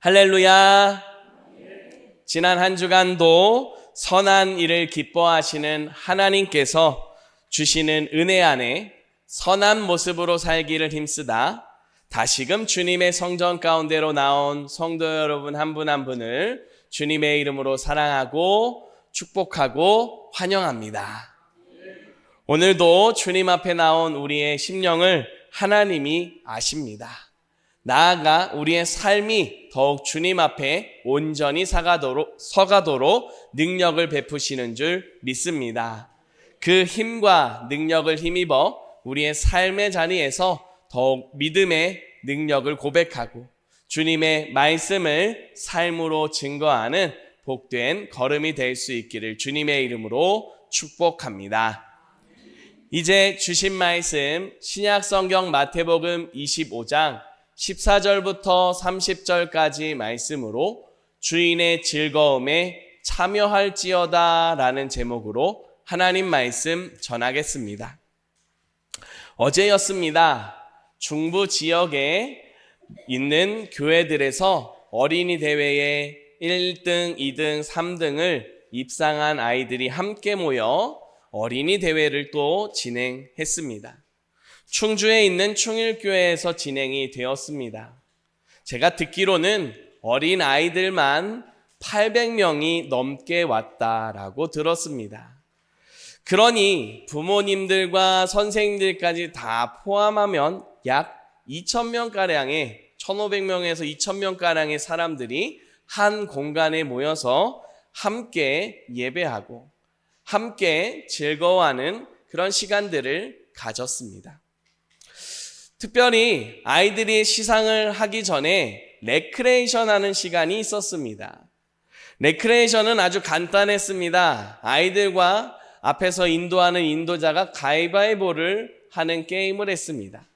할렐루야. 지난 한 주간도 선한 일을 기뻐하시는 하나님께서 주시는 은혜 안에 선한 모습으로 살기를 힘쓰다 다시금 주님의 성전 가운데로 나온 성도 여러분 한 분 한 분을 주님의 이름으로 사랑하고 축복하고 환영합니다. 오늘도 주님 앞에 나온 우리의 심령을 하나님이 아십니다. 나아가 우리의 삶이 더욱 주님 앞에 온전히 서가도록 능력을 베푸시는 줄 믿습니다. 그 힘과 능력을 힘입어 우리의 삶의 자리에서 더욱 믿음의 능력을 고백하고 주님의 말씀을 삶으로 증거하는 복된 걸음이 될 수 있기를 주님의 이름으로 축복합니다. 이제 주신 말씀 신약성경 마태복음 25장 14절부터 30절까지 말씀으로 주인의 즐거움에 참여할지어다 라는 제목으로 하나님 말씀 전하겠습니다. 어제였습니다. 중부 지역에 있는 교회들에서 어린이 대회에 1등, 2등, 3등을 입상한 아이들이 함께 모여 어린이 대회를 또 진행했습니다. 충주에 있는 충일교회에서 진행이 되었습니다. 제가 듣기로는 어린 아이들만 800명이 넘게 왔다라고 들었습니다. 그러니 부모님들과 선생님들까지 다 포함하면 약 2,000명가량의 1,500명에서 2,000명가량의 사람들이 한 공간에 모여서 함께 예배하고 함께 즐거워하는 그런 시간들을 가졌습니다. 특별히 아이들이 시상을 하기 전에 레크레이션 하는 시간이 있었습니다. 레크레이션은 아주 간단했습니다. 아이들과 앞에서 인도하는 인도자가 가위바위보를 하는 게임을 했습니다.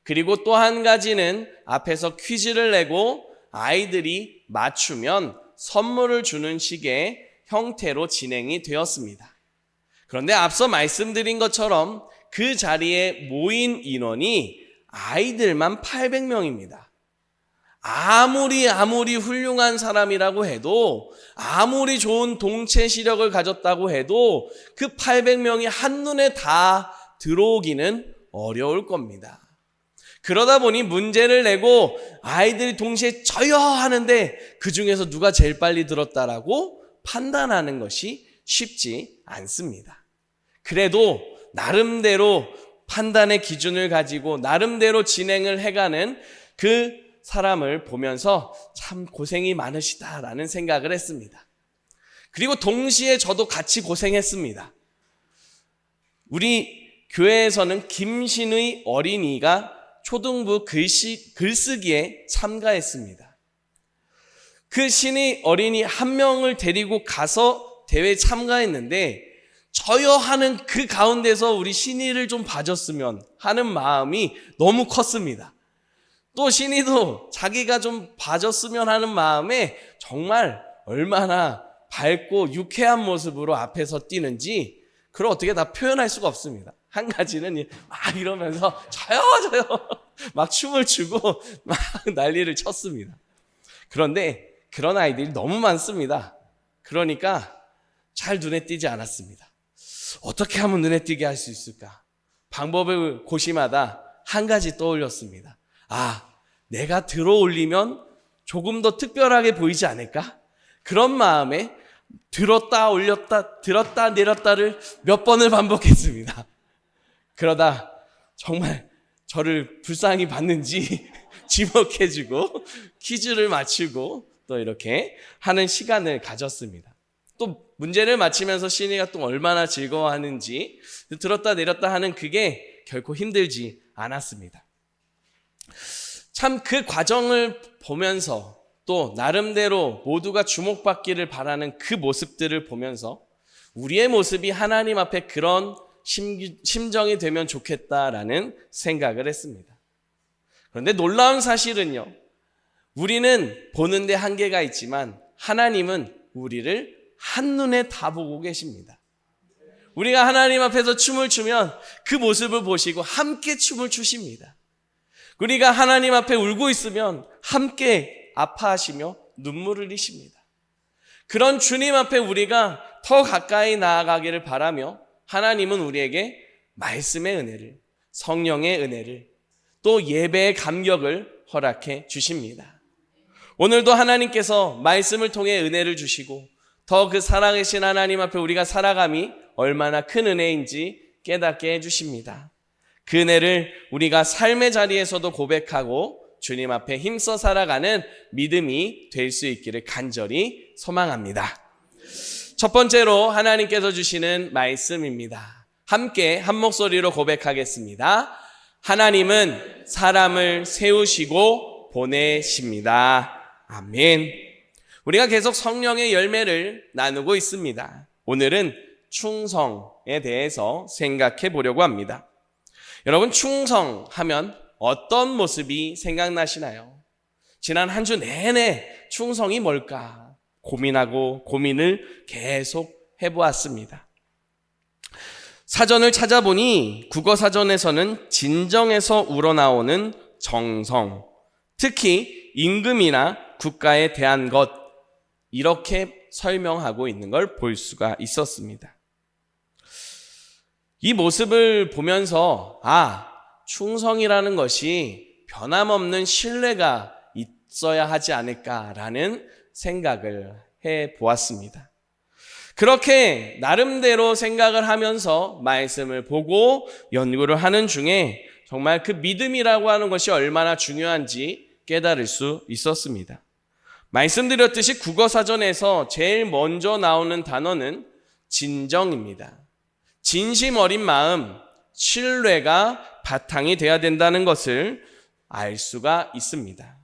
그리고 또 한 가지는 앞에서 퀴즈를 내고 아이들이 맞추면 선물을 주는 식의 형태로 진행이 되었습니다. 그런데 앞서 말씀드린 것처럼 그 자리에 모인 인원이 아이들만 800명입니다. 아무리 훌륭한 사람이라고 해도 아무리 좋은 동체 시력을 가졌다고 해도 그 800명이 한눈에 다 들어오기는 어려울 겁니다. 그러다 보니 문제를 내고 아이들이 동시에 저요 하는데 그 중에서 누가 제일 빨리 들었다라고 판단하는 것이 쉽지 않습니다. 그래도 나름대로 판단의 기준을 가지고 나름대로 진행을 해가는 그 사람을 보면서 참 고생이 많으시다라는 생각을 했습니다. 그리고 동시에 저도 같이 고생했습니다. 우리 교회에서는 김신의 어린이가 초등부 글쓰기에 참가했습니다. 그 신의 어린이 한 명을 데리고 가서 대회에 참가했는데 저요 하는 그 가운데서 우리 신이를 좀 봐줬으면 하는 마음이 너무 컸습니다. 또 신이도 자기가 좀 봐줬으면 하는 마음에 정말 얼마나 밝고 유쾌한 모습으로 앞에서 뛰는지 그걸 어떻게 다 표현할 수가 없습니다. 한 가지는 막 이러면서 저요 막 춤을 추고 막 난리를 쳤습니다. 그런데 그런 아이들이 너무 많습니다. 그러니까 잘 눈에 띄지 않았습니다. 어떻게 하면 눈에 띄게 할 수 있을까? 방법을 고심하다 한 가지 떠올렸습니다. 내가 들어올리면 조금 더 특별하게 보이지 않을까? 그런 마음에 들었다 올렸다 들었다 내렸다를 몇 번을 반복했습니다. 그러다 정말 저를 불쌍히 봤는지 지목해주고 퀴즈를 맞추고 또 이렇게 하는 시간을 가졌습니다. 또 문제를 맞히면서 신이가 또 얼마나 즐거워하는지 들었다 내렸다 하는 그게 결코 힘들지 않았습니다. 참 그 과정을 보면서 또 나름대로 모두가 주목받기를 바라는 그 모습들을 보면서 우리의 모습이 하나님 앞에 그런 심정이 되면 좋겠다라는 생각을 했습니다. 그런데 놀라운 사실은요, 우리는 보는데 한계가 있지만 하나님은 우리를 한눈에 다 보고 계십니다. 우리가 하나님 앞에서 춤을 추면 그 모습을 보시고 함께 춤을 추십니다. 우리가 하나님 앞에 울고 있으면 함께 아파하시며 눈물을 흘리십니다. 그런 주님 앞에 우리가 더 가까이 나아가기를 바라며 하나님은 우리에게 말씀의 은혜를, 성령의 은혜를, 또 예배의 감격을 허락해 주십니다. 오늘도 하나님께서 말씀을 통해 은혜를 주시고 더 그 살아계신 하나님 앞에 우리가 살아감이 얼마나 큰 은혜인지 깨닫게 해주십니다. 그 은혜를 우리가 삶의 자리에서도 고백하고 주님 앞에 힘써 살아가는 믿음이 될 수 있기를 간절히 소망합니다. 첫 번째로 하나님께서 주시는 말씀입니다. 함께 한 목소리로 고백하겠습니다. 하나님은 사람을 세우시고 보내십니다. 아멘. 우리가 계속 성령의 열매를 나누고 있습니다. 오늘은 충성에 대해서 생각해 보려고 합니다. 여러분, 충성하면 어떤 모습이 생각나시나요? 지난 한 주 내내 충성이 뭘까 고민하고 고민을 계속 해보았습니다. 사전을 찾아보니 국어사전에서는 진정에서 우러나오는 정성, 특히 임금이나 국가에 대한 것, 이렇게 설명하고 있는 걸 볼 수가 있었습니다. 이 모습을 보면서 충성이라는 것이 변함없는 신뢰가 있어야 하지 않을까라는 생각을 해보았습니다. 그렇게 나름대로 생각을 하면서 말씀을 보고 연구를 하는 중에 정말 그 믿음이라고 하는 것이 얼마나 중요한지 깨달을 수 있었습니다. 말씀드렸듯이 국어사전에서 제일 먼저 나오는 단어는 진정입니다. 진심 어린 마음, 신뢰가 바탕이 돼야 된다는 것을 알 수가 있습니다.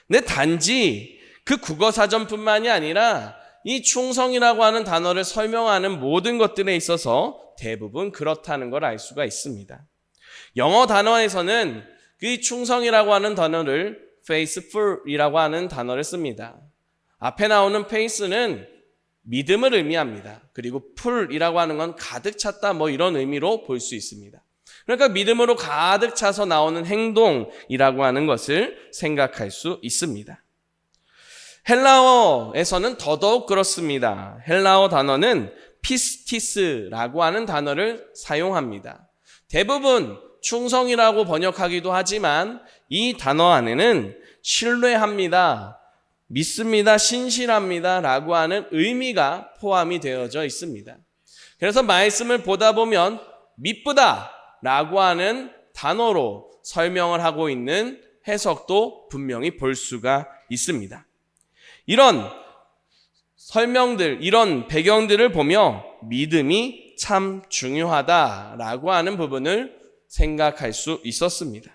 근데 단지 그 국어사전뿐만이 아니라 이 충성이라고 하는 단어를 설명하는 모든 것들에 있어서 대부분 그렇다는 걸 알 수가 있습니다. 영어 단어에서는 그 충성이라고 하는 단어를 faithful이라고 하는 단어를 씁니다. 앞에 나오는 faith는 믿음을 의미합니다. 그리고 풀이라고 하는 건 가득 찼다 이런 의미로 볼 수 있습니다. 그러니까 믿음으로 가득 차서 나오는 행동이라고 하는 것을 생각할 수 있습니다. 헬라어에서는 더더욱 그렇습니다. 헬라어 단어는 피스티스라고 하는 단어를 사용합니다. 대부분 충성이라고 번역하기도 하지만 이 단어 안에는 신뢰합니다, 믿습니다, 신실합니다 라고 하는 의미가 포함이 되어져 있습니다. 그래서 말씀을 보다 보면 미쁘다 라고 하는 단어로 설명을 하고 있는 해석도 분명히 볼 수가 있습니다. 이런 설명들, 이런 배경들을 보며 믿음이 참 중요하다라고 하는 부분을 생각할 수 있었습니다.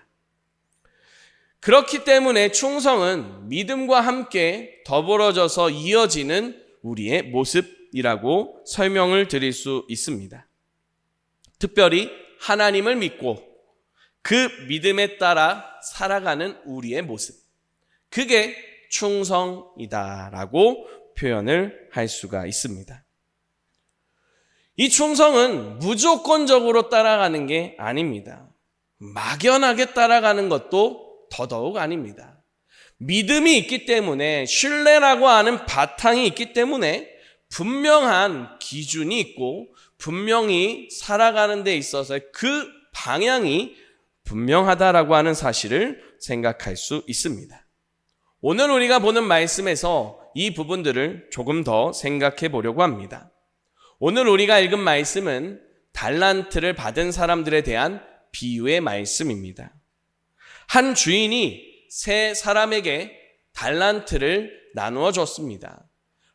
그렇기 때문에 충성은 믿음과 함께 더불어져서 이어지는 우리의 모습이라고 설명을 드릴 수 있습니다. 특별히 하나님을 믿고 그 믿음에 따라 살아가는 우리의 모습, 그게 충성이다라고 표현을 할 수가 있습니다. 이 충성은 무조건적으로 따라가는 게 아닙니다. 막연하게 따라가는 것도 더더욱 아닙니다. 믿음이 있기 때문에, 신뢰라고 하는 바탕이 있기 때문에 분명한 기준이 있고 분명히 살아가는 데 있어서 그 방향이 분명하다라고 하는 사실을 생각할 수 있습니다. 오늘 우리가 보는 말씀에서 이 부분들을 조금 더 생각해 보려고 합니다. 오늘 우리가 읽은 말씀은 달란트를 받은 사람들에 대한 비유의 말씀입니다. 한 주인이 세 사람에게 달란트를 나누어 줬습니다.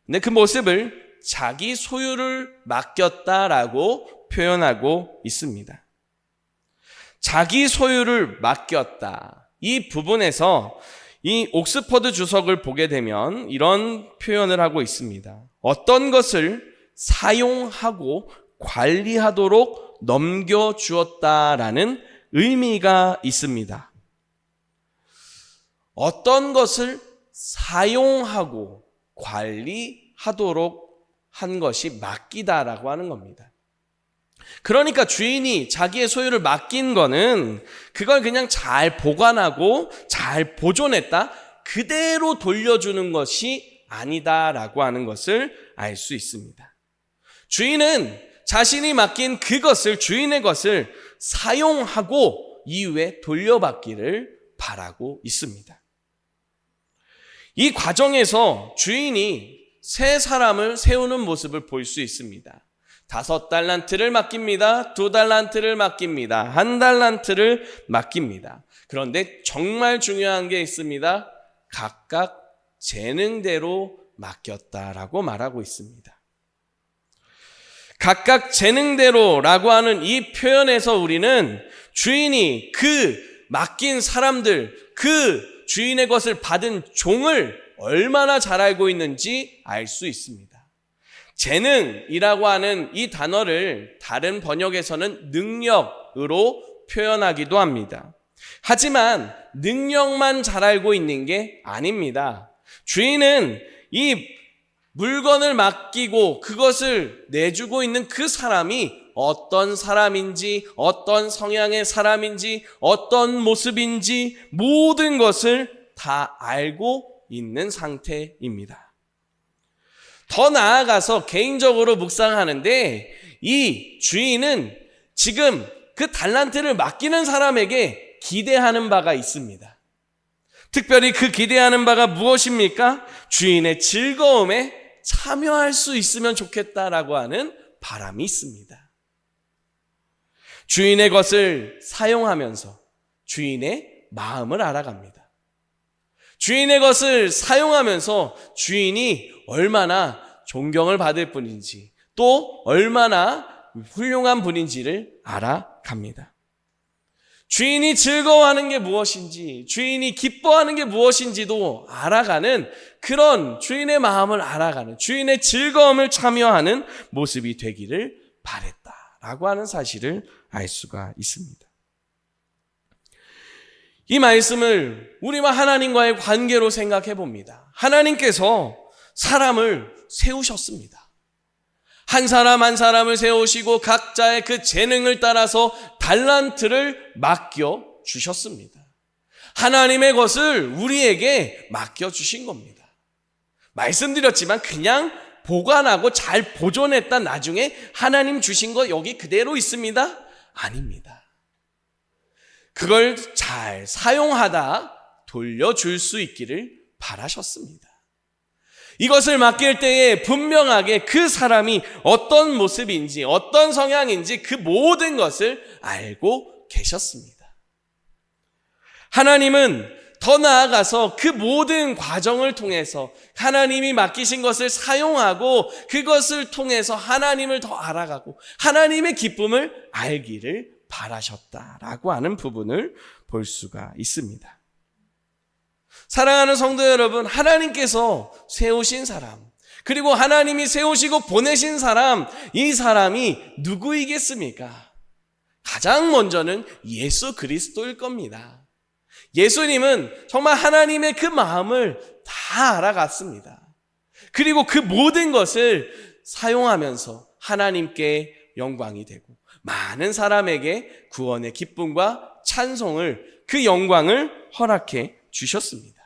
근데 그 모습을 자기 소유를 맡겼다라고 표현하고 있습니다. 자기 소유를 맡겼다. 이 부분에서 이 옥스퍼드 주석을 보게 되면 이런 표현을 하고 있습니다. 어떤 것을 사용하고 관리하도록 넘겨주었다라는 의미가 있습니다. 어떤 것을 사용하고 관리하도록 한 것이 맡기다라고 하는 겁니다. 그러니까 주인이 자기의 소유를 맡긴 거는 그걸 그냥 잘 보관하고 잘 보존했다, 그대로 돌려주는 것이 아니다라고 하는 것을 알 수 있습니다. 주인은 자신이 맡긴 그것을, 주인의 것을 사용하고 이후에 돌려받기를 바라고 있습니다. 이 과정에서 주인이 세 사람을 세우는 모습을 볼 수 있습니다. 5달란트를 맡깁니다. 2달란트를 맡깁니다. 1달란트를 맡깁니다. 그런데 정말 중요한 게 있습니다. 각각 재능대로 맡겼다라고 말하고 있습니다. 각각 재능대로라고 하는 이 표현에서 우리는 주인이 그 맡긴 사람들, 그 주인의 것을 받은 종을 얼마나 잘 알고 있는지 알 수 있습니다. 재능이라고 하는 이 단어를 다른 번역에서는 능력으로 표현하기도 합니다. 하지만 능력만 잘 알고 있는 게 아닙니다. 주인은 이 물건을 맡기고 그것을 내주고 있는 그 사람이 어떤 사람인지, 어떤 성향의 사람인지, 어떤 모습인지 모든 것을 다 알고 있는 상태입니다. 더 나아가서 개인적으로 묵상하는데 이 주인은 지금 그 달란트를 맡기는 사람에게 기대하는 바가 있습니다. 특별히 그 기대하는 바가 무엇입니까? 주인의 즐거움에 참여할 수 있으면 좋겠다라고 하는 바람이 있습니다. 주인의 것을 사용하면서 주인의 마음을 알아갑니다. 주인의 것을 사용하면서 주인이 얼마나 존경을 받을 분인지 또 얼마나 훌륭한 분인지를 알아갑니다. 주인이 즐거워하는 게 무엇인지, 주인이 기뻐하는 게 무엇인지도 알아가는 그런 주인의 마음을 알아가는, 주인의 즐거움을 참여하는 모습이 되기를 바랬다라고 하는 사실을 알 수가 있습니다. 이 말씀을 우리와 하나님과의 관계로 생각해 봅니다. 하나님께서 사람을 세우셨습니다. 한 사람 한 사람을 세우시고 각자의 그 재능을 따라서 달란트를 맡겨 주셨습니다. 하나님의 것을 우리에게 맡겨 주신 겁니다. 말씀드렸지만 그냥 보관하고 잘 보존했다 나중에 하나님 주신 거 여기 그대로 있습니다? 아닙니다. 그걸 잘 사용하다 돌려줄 수 있기를 바라셨습니다. 이것을 맡길 때에 분명하게 그 사람이 어떤 모습인지 어떤 성향인지 그 모든 것을 알고 계셨습니다. 하나님은 더 나아가서 그 모든 과정을 통해서 하나님이 맡기신 것을 사용하고 그것을 통해서 하나님을 더 알아가고 하나님의 기쁨을 알기를 바라셨다라고 하는 부분을 볼 수가 있습니다. 사랑하는 성도 여러분, 하나님께서 세우신 사람, 그리고 하나님이 세우시고 보내신 사람, 이 사람이 누구이겠습니까? 가장 먼저는 예수 그리스도일 겁니다. 예수님은 정말 하나님의 그 마음을 다 알아갔습니다. 그리고 그 모든 것을 사용하면서 하나님께 영광이 되고 많은 사람에게 구원의 기쁨과 찬송을, 그 영광을 허락해 주셨습니다.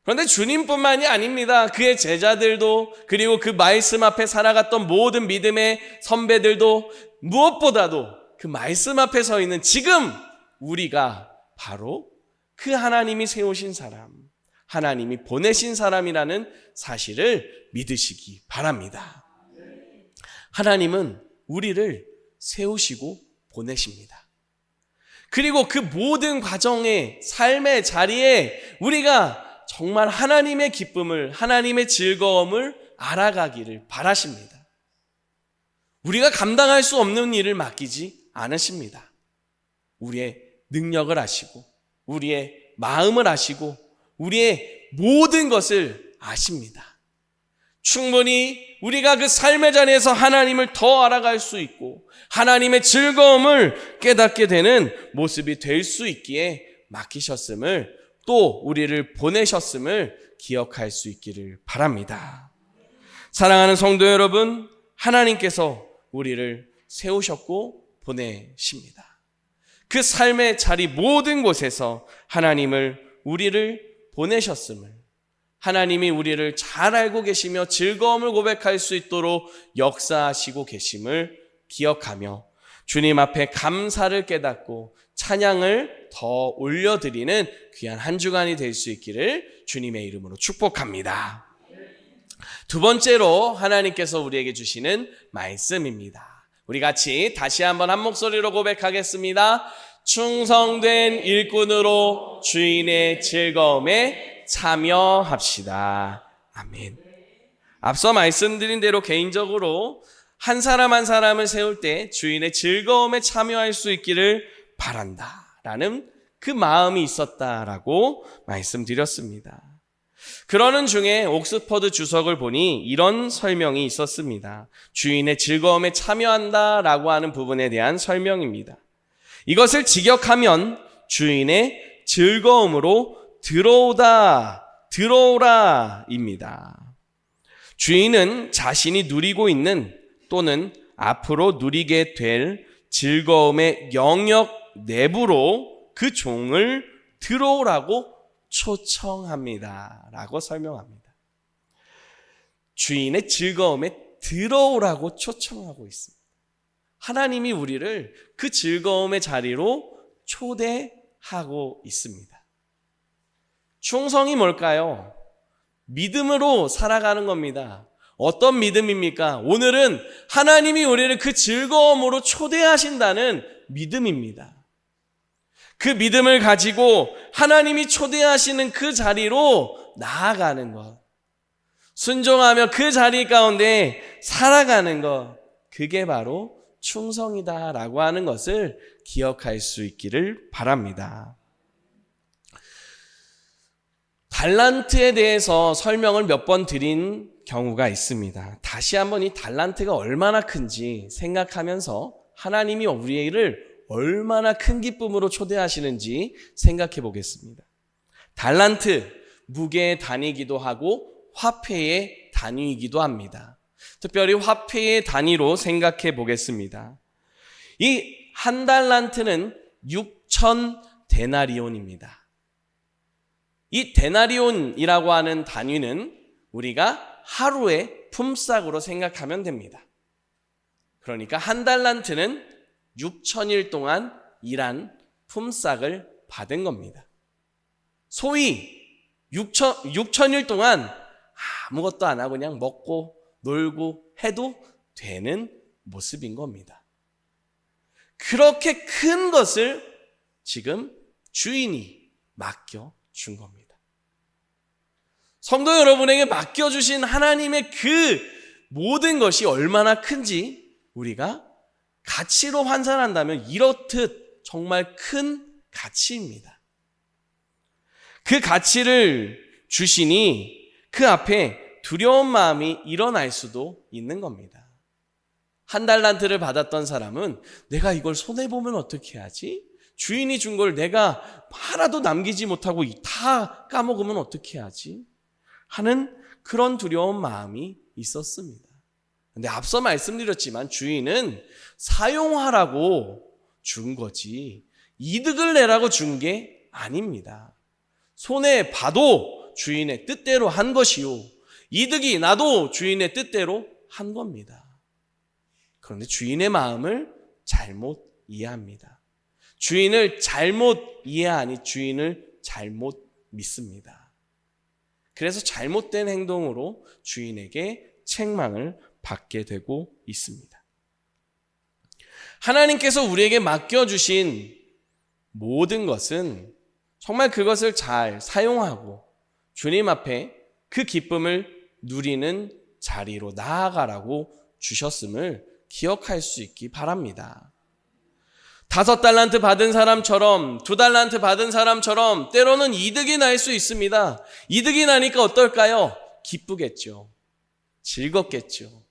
그런데 주님뿐만이 아닙니다. 그의 제자들도, 그리고 그 말씀 앞에 살아갔던 모든 믿음의 선배들도, 무엇보다도 그 말씀 앞에 서 있는 지금 우리가 바로 그 하나님이 세우신 사람, 하나님이 보내신 사람이라는 사실을 믿으시기 바랍니다. 하나님은 우리를 세우시고 보내십니다. 그리고 그 모든 과정의 삶의 자리에 우리가 정말 하나님의 기쁨을, 하나님의 즐거움을 알아가기를 바라십니다. 우리가 감당할 수 없는 일을 맡기지 않으십니다. 우리의 능력을 아시고 우리의 마음을 아시고 우리의 모든 것을 아십니다. 충분히 우리가 그 삶의 자리에서 하나님을 더 알아갈 수 있고 하나님의 즐거움을 깨닫게 되는 모습이 될 수 있기에 맡기셨음을, 또 우리를 보내셨음을 기억할 수 있기를 바랍니다. 사랑하는 성도 여러분, 하나님께서 우리를 세우셨고 보내십니다. 그 삶의 자리 모든 곳에서 하나님을, 우리를 보내셨음을, 하나님이 우리를 잘 알고 계시며 즐거움을 고백할 수 있도록 역사하시고 계심을 기억하며 주님 앞에 감사를 깨닫고 찬양을 더 올려드리는 귀한 한 주간이 될 수 있기를 주님의 이름으로 축복합니다. 두 번째로 하나님께서 우리에게 주시는 말씀입니다. 우리 같이 다시 한번 한 목소리로 고백하겠습니다. 충성된 일꾼으로 주인의 즐거움에 참여합시다. 아멘. 앞서 말씀드린 대로 개인적으로 한 사람 한 사람을 세울 때 주인의 즐거움에 참여할 수 있기를 바란다 라는 그 마음이 있었다라고 말씀드렸습니다. 그러는 중에 옥스퍼드 주석을 보니 이런 설명이 있었습니다. 주인의 즐거움에 참여한다라고 하는 부분에 대한 설명입니다. 이것을 직역하면 주인의 즐거움으로 들어오라입니다. 주인은 자신이 누리고 있는 또는 앞으로 누리게 될 즐거움의 영역 내부로 그 종을 들어오라고 초청합니다 라고 설명합니다. 주인의 즐거움에 들어오라고 초청하고 있습니다. 하나님이 우리를 그 즐거움의 자리로 초대하고 있습니다. 충성이 뭘까요? 믿음으로 살아가는 겁니다. 어떤 믿음입니까? 오늘은 하나님이 우리를 그 즐거움으로 초대하신다는 믿음입니다. 그 믿음을 가지고 하나님이 초대하시는 그 자리로 나아가는 것, 순종하며 그 자리 가운데 살아가는 것, 그게 바로 충성이다라고 하는 것을 기억할 수 있기를 바랍니다. 달란트에 대해서 설명을 몇 번 드린 경우가 있습니다. 다시 한번 이 달란트가 얼마나 큰지 생각하면서 하나님이 우리를 얼마나 큰 기쁨으로 초대하시는지 생각해 보겠습니다. 달란트, 무게의 단위이기도 하고 화폐의 단위이기도 합니다. 특별히 화폐의 단위로 생각해 보겠습니다. 이 한 달란트는 6천 데나리온입니다. 이 데나리온이라고 하는 단위는 우리가 하루의 품삯으로 생각하면 됩니다. 그러니까 한 달란트는 6천일 동안 일한 품삯을 받은 겁니다. 소위 6천일 동안 아무것도 안 하고 그냥 먹고 놀고 해도 되는 모습인 겁니다. 그렇게 큰 것을 지금 주인이 맡겨준 겁니다. 성도 여러분에게 맡겨주신 하나님의 그 모든 것이 얼마나 큰지 우리가 가치로 환산한다면 이렇듯 정말 큰 가치입니다. 그 가치를 주시니 그 앞에 두려운 마음이 일어날 수도 있는 겁니다. 한 달란트를 받았던 사람은 내가 이걸 손해보면 어떻게 하지? 주인이 준 걸 내가 하나도 남기지 못하고 다 까먹으면 어떻게 하지? 하는 그런 두려운 마음이 있었습니다. 근데 앞서 말씀드렸지만 주인은 사용하라고 준 거지 이득을 내라고 준 게 아닙니다. 손해봐도 주인의 뜻대로 한 것이요, 이득이 나도 주인의 뜻대로 한 겁니다. 그런데 주인의 마음을 잘못 이해합니다. 주인을 잘못 이해하니 주인을 잘못 믿습니다. 그래서 잘못된 행동으로 주인에게 책망을 받게 되고 있습니다. 하나님께서 우리에게 맡겨주신 모든 것은 정말 그것을 잘 사용하고 주님 앞에 그 기쁨을 누리는 자리로 나아가라고 주셨음을 기억할 수 있기 바랍니다. 5달란트 받은 사람처럼 2달란트 받은 사람처럼 때로는 이득이 날 수 있습니다. 이득이 나니까 어떨까요? 기쁘겠죠. 즐겁겠죠.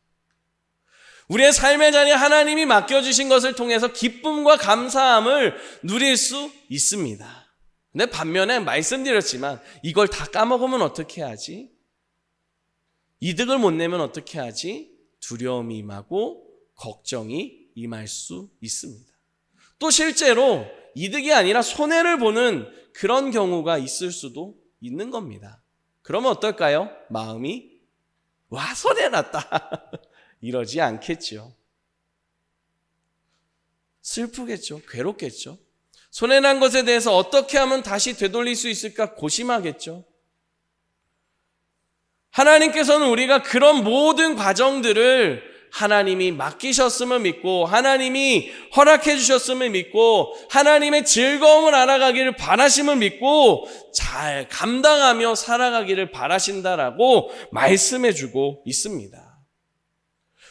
우리의 삶의 자리에 하나님이 맡겨주신 것을 통해서 기쁨과 감사함을 누릴 수 있습니다. 근데 반면에 말씀드렸지만 이걸 다 까먹으면 어떻게 하지? 이득을 못 내면 어떻게 하지? 두려움이 임하고 걱정이 임할 수 있습니다. 또 실제로 이득이 아니라 손해를 보는 그런 경우가 있을 수도 있는 겁니다. 그러면 어떨까요? 마음이 와, 손해났다 이러지 않겠죠. 슬프겠죠. 괴롭겠죠. 손해난 것에 대해서 어떻게 하면 다시 되돌릴 수 있을까 고심하겠죠. 하나님께서는 우리가 그런 모든 과정들을 하나님이 맡기셨음을 믿고 하나님이 허락해 주셨음을 믿고 하나님의 즐거움을 알아가기를 바라심을 믿고 잘 감당하며 살아가기를 바라신다라고 말씀해 주고 있습니다.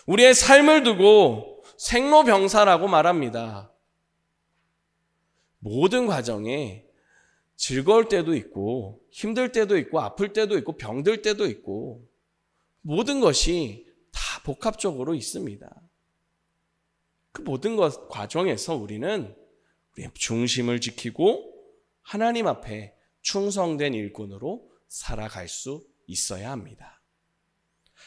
우리의 삶을 두고 생로병사라고 말합니다. 모든 과정에 즐거울 때도 있고 힘들 때도 있고 아플 때도 있고 병들 때도 있고 모든 것이 다 복합적으로 있습니다. 그 모든 것 과정에서 우리의 중심을 지키고 하나님 앞에 충성된 일꾼으로 살아갈 수 있어야 합니다.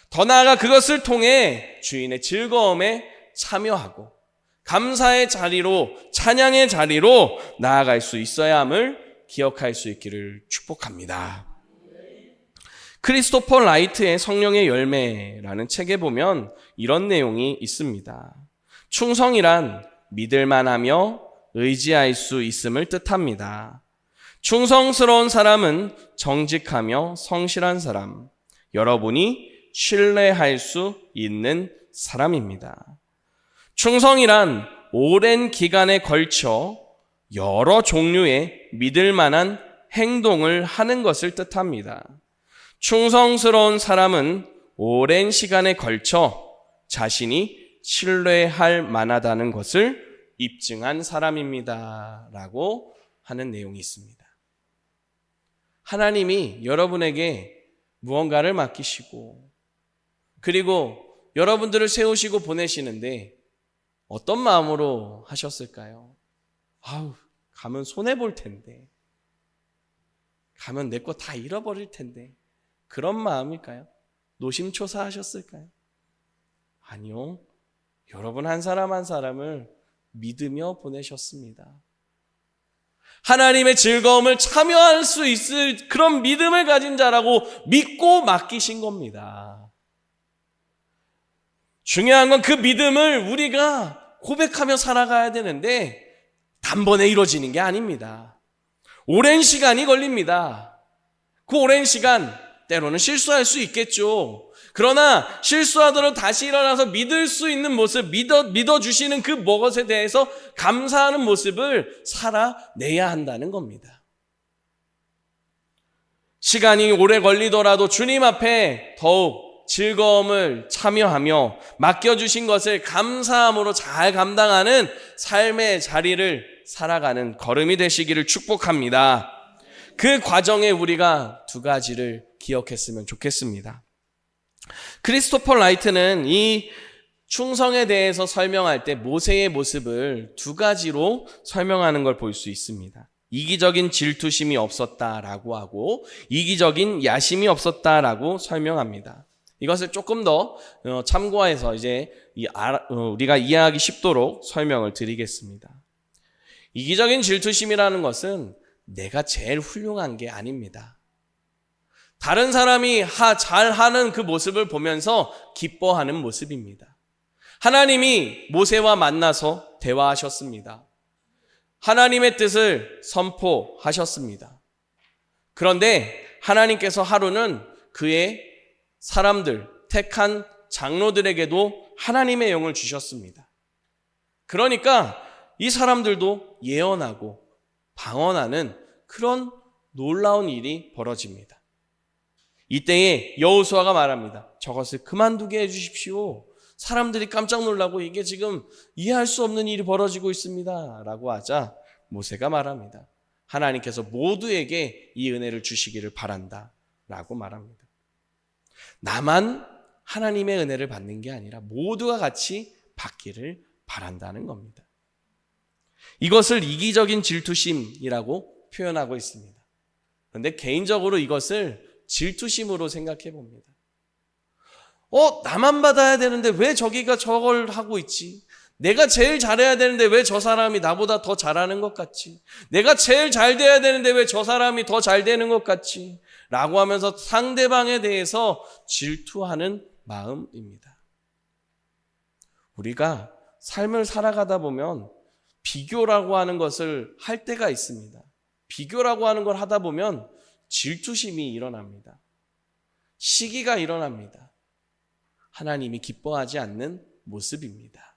더 나아가 그것을 통해 주인의 즐거움에 참여하고 감사의 자리로 찬양의 자리로 나아갈 수 있어야 함을 기억할 수 있기를 축복합니다. 크리스토퍼 라이트의 성령의 열매라는 책에 보면 이런 내용이 있습니다. 충성이란 믿을만하며 의지할 수 있음을 뜻합니다. 충성스러운 사람은 정직하며 성실한 사람, 여러분이 신뢰할 수 있는 사람입니다. 충성이란 오랜 기간에 걸쳐 여러 종류의 믿을 만한 행동을 하는 것을 뜻합니다. 충성스러운 사람은 오랜 시간에 걸쳐 자신이 신뢰할 만하다는 것을 입증한 사람입니다. 라고 하는 내용이 있습니다. 하나님이 여러분에게 무언가를 맡기시고 그리고 여러분들을 세우시고 보내시는데 어떤 마음으로 하셨을까요? 아우, 가면 손해볼 텐데. 가면 내 거 다 잃어버릴 텐데. 그런 마음일까요? 노심초사하셨을까요? 아니요. 여러분 한 사람 한 사람을 믿으며 보내셨습니다. 하나님의 즐거움을 참여할 수 있을 그런 믿음을 가진 자라고 믿고 맡기신 겁니다. 중요한 건 그 믿음을 우리가 고백하며 살아가야 되는데 단번에 이루어지는 게 아닙니다. 오랜 시간이 걸립니다. 그 오랜 시간 때로는 실수할 수 있겠죠. 그러나 실수하더라도 다시 일어나서 믿을 수 있는 모습, 믿어주시는 그 무엇에 대해서 감사하는 모습을 살아내야 한다는 겁니다. 시간이 오래 걸리더라도 주님 앞에 더욱 즐거움을 참여하며 맡겨주신 것을 감사함으로 잘 감당하는 삶의 자리를 살아가는 걸음이 되시기를 축복합니다. 그 과정에 우리가 두 가지를 기억했으면 좋겠습니다. 크리스토퍼 라이트는 이 충성에 대해서 설명할 때 모세의 모습을 두 가지로 설명하는 걸 볼 수 있습니다. 이기적인 질투심이 없었다라고 하고 이기적인 야심이 없었다라고 설명합니다. 이것을 조금 더 참고해서 이제 우리가 이해하기 쉽도록 설명을 드리겠습니다. 이기적인 질투심이라는 것은 내가 제일 훌륭한 게 아닙니다. 다른 사람이 잘하는 그 모습을 보면서 기뻐하는 모습입니다. 하나님이 모세와 만나서 대화하셨습니다. 하나님의 뜻을 선포하셨습니다. 그런데 하나님께서 하루는 그의 사람들, 택한 장로들에게도 하나님의 영을 주셨습니다. 그러니까 이 사람들도 예언하고 방언하는 그런 놀라운 일이 벌어집니다. 이때에 여호수아가 말합니다. 저것을 그만두게 해주십시오. 사람들이 깜짝 놀라고 이게 지금 이해할 수 없는 일이 벌어지고 있습니다. 라고 하자 모세가 말합니다. 하나님께서 모두에게 이 은혜를 주시기를 바란다. 라고 말합니다. 나만 하나님의 은혜를 받는 게 아니라 모두가 같이 받기를 바란다는 겁니다. 이것을 이기적인 질투심이라고 표현하고 있습니다. 그런데 개인적으로 이것을 질투심으로 생각해 봅니다. 나만 받아야 되는데 왜 저기가 저걸 하고 있지? 내가 제일 잘해야 되는데 왜 저 사람이 나보다 더 잘하는 것 같지? 내가 제일 잘 돼야 되는데 왜 저 사람이 더 잘 되는 것 같지? 라고 하면서 상대방에 대해서 질투하는 마음입니다. 우리가 삶을 살아가다 보면 비교라고 하는 것을 할 때가 있습니다. 비교라고 하는 걸 하다 보면 질투심이 일어납니다. 시기가 일어납니다. 하나님이 기뻐하지 않는 모습입니다.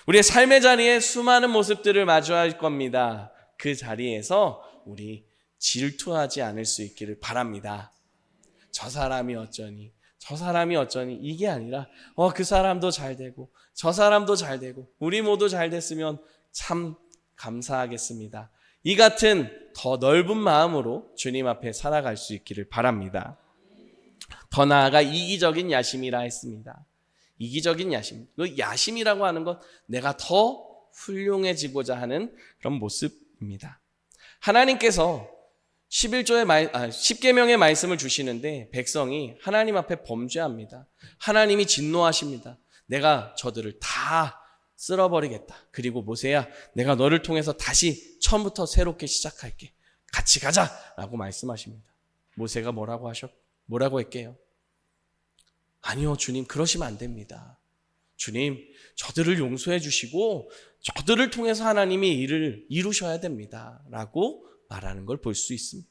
우리의 삶의 자리에 수많은 모습들을 마주할 겁니다. 그 자리에서 우리 질투하지 않을 수 있기를 바랍니다. 저 사람이 어쩌니, 저 사람이 어쩌니, 이게 아니라 그 사람도 잘 되고 저 사람도 잘 되고 우리 모두 잘 됐으면 참 감사하겠습니다. 이 같은 더 넓은 마음으로 주님 앞에 살아갈 수 있기를 바랍니다. 더 나아가 이기적인 야심이라 했습니다. 이기적인 야심. 그 야심이라고 하는 건 내가 더 훌륭해지고자 하는 그런 모습입니다. 하나님께서 10계명의 말씀을 주시는데 백성이 하나님 앞에 범죄합니다. 하나님이 진노하십니다. 내가 저들을 다 쓸어버리겠다. 그리고 모세야, 내가 너를 통해서 다시 처음부터 새롭게 시작할게. 같이 가자! 라고 말씀하십니다. 모세가 뭐라고 했게요? 아니요, 주님, 그러시면 안 됩니다. 주님, 저들을 용서해 주시고 저들을 통해서 하나님이 일을 이루셔야 됩니다. 라고 말하는 걸 볼 수 있습니다.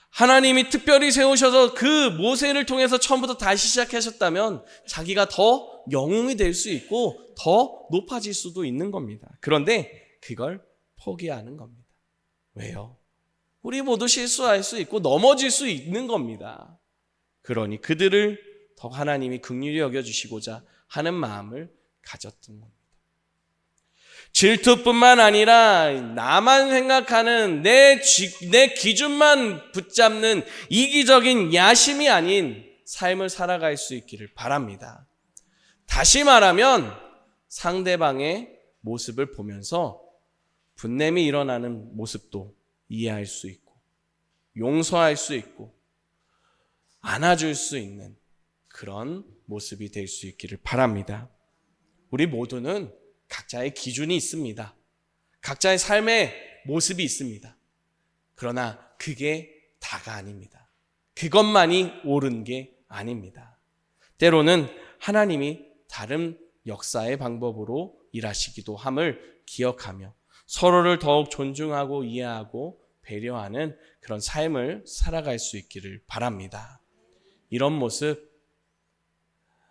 하나님이 특별히 세우셔서 그 모세를 통해서 처음부터 다시 시작하셨다면 자기가 더 영웅이 될 수 있고 더 높아질 수도 있는 겁니다. 그런데 그걸 포기하는 겁니다. 왜요? 우리 모두 실수할 수 있고 넘어질 수 있는 겁니다. 그러니 그들을 더 하나님이 긍휼히 여겨주시고자 하는 마음을 가졌던 겁니다. 질투뿐만 아니라 나만 생각하는 내 기준만 붙잡는 이기적인 야심이 아닌 삶을 살아갈 수 있기를 바랍니다. 다시 말하면 상대방의 모습을 보면서 분냄이 일어나는 모습도 이해할 수 있고 용서할 수 있고 안아줄 수 있는 그런 모습이 될 수 있기를 바랍니다. 우리 모두는 각자의 기준이 있습니다. 각자의 삶의 모습이 있습니다. 그러나 그게 다가 아닙니다. 그것만이 옳은 게 아닙니다. 때로는 하나님이 다른 역사의 방법으로 일하시기도 함을 기억하며 서로를 더욱 존중하고 이해하고 배려하는 그런 삶을 살아갈 수 있기를 바랍니다. 이런 모습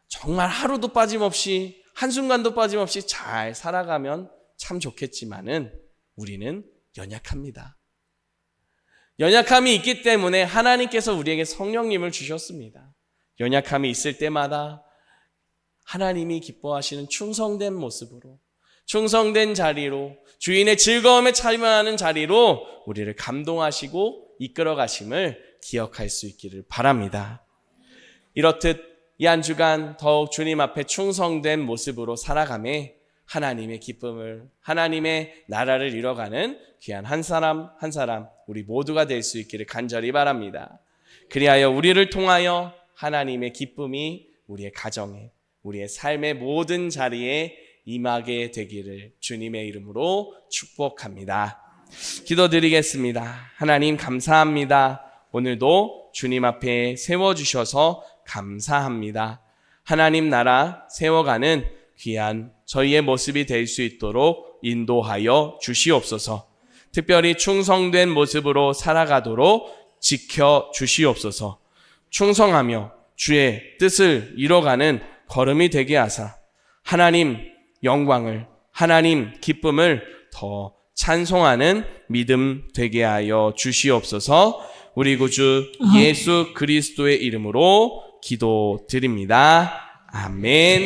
정말 하루도 빠짐없이 한순간도 빠짐없이 잘 살아가면 참 좋겠지만은 우리는 연약합니다. 연약함이 있기 때문에 하나님께서 우리에게 성령님을 주셨습니다. 연약함이 있을 때마다 하나님이 기뻐하시는 충성된 모습으로, 충성된 자리로, 주인의 즐거움에 참여하는 자리로 우리를 감동하시고 이끌어 가심을 기억할 수 있기를 바랍니다. 이렇듯 이 한 주간 더욱 주님 앞에 충성된 모습으로 살아가며 하나님의 기쁨을, 하나님의 나라를 이뤄가는 귀한 한 사람 한 사람 우리 모두가 될 수 있기를 간절히 바랍니다. 그리하여 우리를 통하여 하나님의 기쁨이 우리의 가정에, 우리의 삶의 모든 자리에 임하게 되기를 주님의 이름으로 축복합니다. 기도드리겠습니다. 하나님 감사합니다. 오늘도 주님 앞에 세워주셔서 감사합니다. 하나님 나라 세워가는 귀한 저희의 모습이 될 수 있도록 인도하여 주시옵소서. 특별히 충성된 모습으로 살아가도록 지켜 주시옵소서. 충성하며 주의 뜻을 이뤄가는 걸음이 되게 하사 하나님 영광을, 하나님 기쁨을 더 찬송하는 믿음 되게 하여 주시옵소서. 우리 구주 예수 그리스도의 이름으로 기도드립니다. 아멘.